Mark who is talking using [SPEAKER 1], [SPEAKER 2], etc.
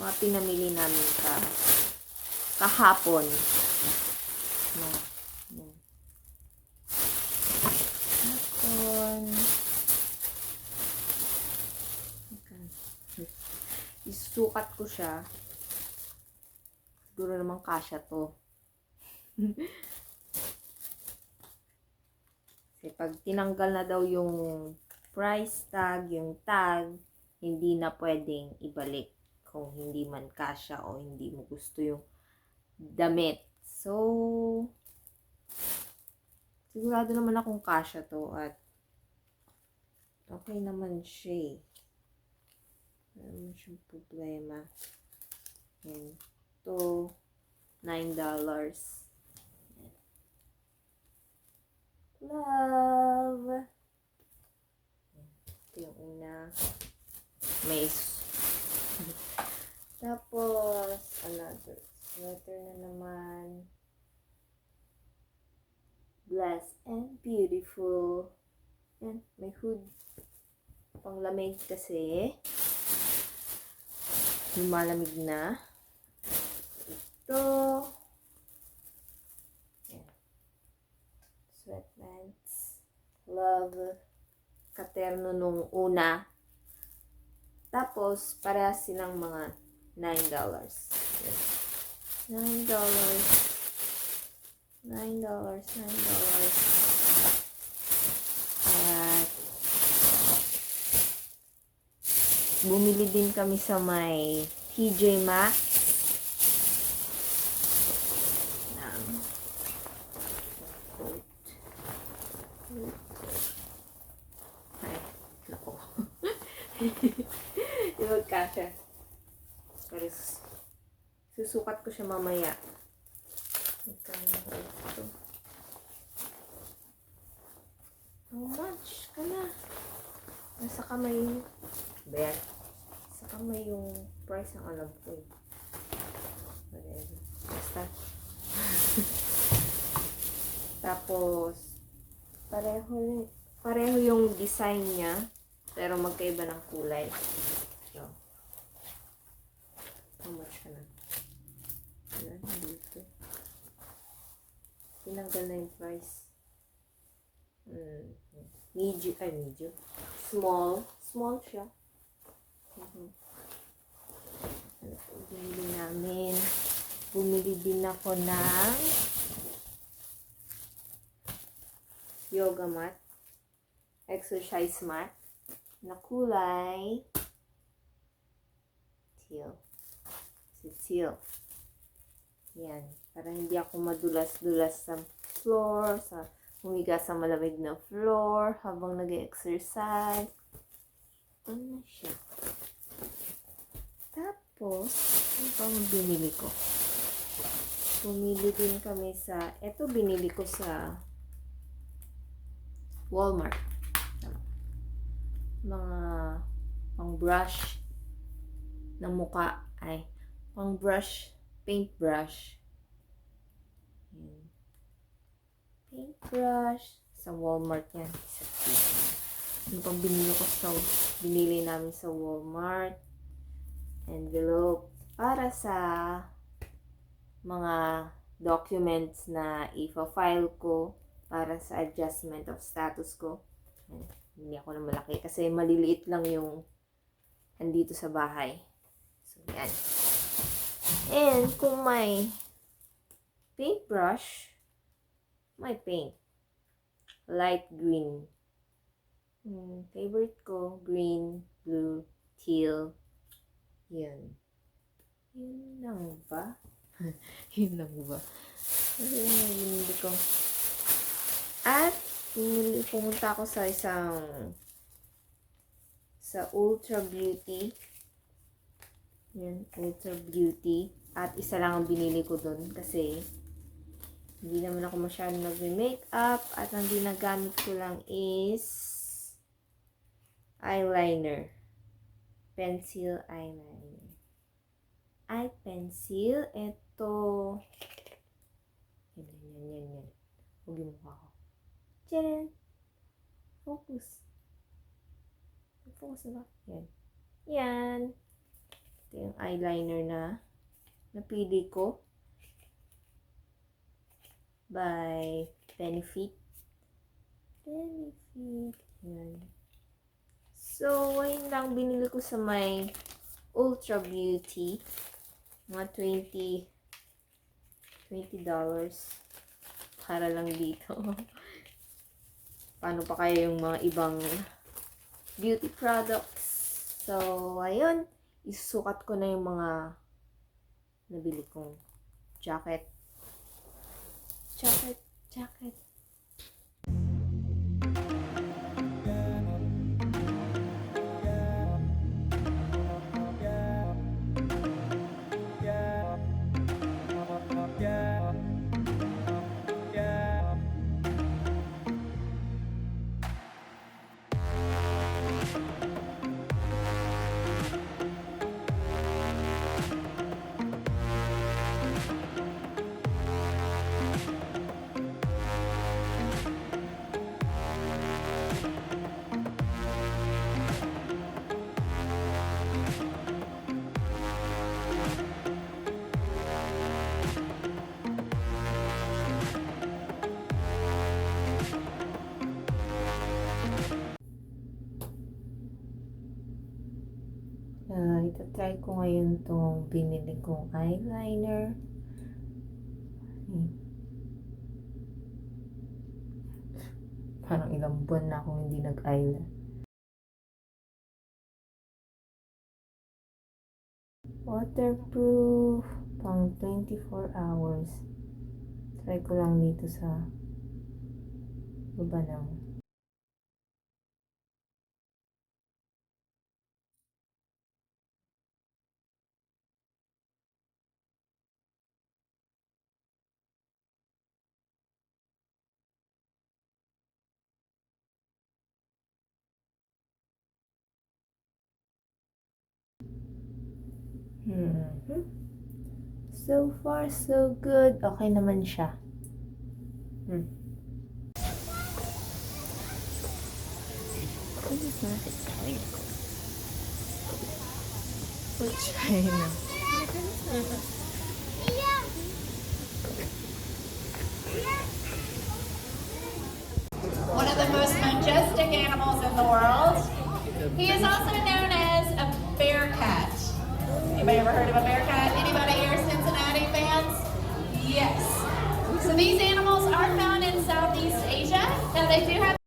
[SPEAKER 1] Mga pinamili namin kahapon. No. Yan. Kahapon. Isusukat ko siya. Siguro naman kasya to. Kasi pag tinanggal na daw yung price tag, yung tag, hindi na pwedeng ibalik kung hindi man kasya o hindi mo gusto yung damit. So, sigurado naman akong kasya to at okay naman siya. Wala naman siyang problema. Yan. Ito, $9. Love! Ito yung una. May tapos, another sweater na naman. Blessed and beautiful. Yan, may hood. Panglamig kasi. Lumalamig na. Ito. Yan. Sweatpants. Love. Katerno nung una. Tapos, para silang mga $9. Yan. $9. At bumili din kami sa may TJ Maxx ng coat. Ay, nako. Di magkasya. Pero susukat ko siya mamaya. Magkano ba ito? How much ka na? Nasa kamay ba yan? Sa kamay yung price ang alam ko eh. Whatever. Basta. Tapos, pareho yung design niya, pero magkaiba ng kulay. So, how much ka na? Ayan, dito. Tinanggal na yung price. Medium. Small siya. Ano po binili namin? Bumili din ako ng yoga mat. Exercise mat. Na kulay teal. Teal. Yan. Para hindi ako madulas-dulas sa floor, humiga sa malamig na floor habang nag-exercise. Ito na siya. Tapos, ano pang binili ko? Bumili din kami ito binili ko sa Walmart. Mga pang brush na muka. Pang brush, paintbrush. Paintbrush. Sa Walmart yan. Ano pang binili namin sa Walmart? Envelope. Para sa mga documents na i-file ko para sa adjustment of status ko. Hindi ako na malaki kasi maliliit lang yung andito sa bahay. So, yan. And kung may paintbrush, may paint. Light green. Favorite ko, green, blue, teal. Yun. Yun lang ba? Yun lang ba? Ano yung binili ko? At pumunta ako sa Ultra Beauty. Yan, Ultra Beauty. At isa lang ang binili ko dun kasi hindi naman ako masyadong nag-makeup at ang ginagamit ko lang is eyeliner. Pencil eyeliner. Eye pencil. Ito. Yan. Huwag yung mukha ko. Tcharan! Focus. Focus na ba? Yan. Ito yung eyeliner na napili ko by Benefit. Yan. So, ayun lang binili ko sa may Ultra Beauty. Mga $20 para lang dito. Paano pa kaya yung mga ibang beauty products? So, ayun. Isusukat ko na yung mga nabili kong jacket. Itatry ko ngayon tong binili kong eyeliner. Parang ilang buwan na akong hindi nag-eyeliner. Waterproof, pang 24 hours. Try ko lang dito sa baba ng So far, so good. Okay naman siya. China.
[SPEAKER 2] One of the most majestic animals in the world. He is also known as a bear cat. Anybody ever heard of a bear cat? Anybody here Cincinnati fans? Yes. So these animals are found in Southeast Asia. Now they do have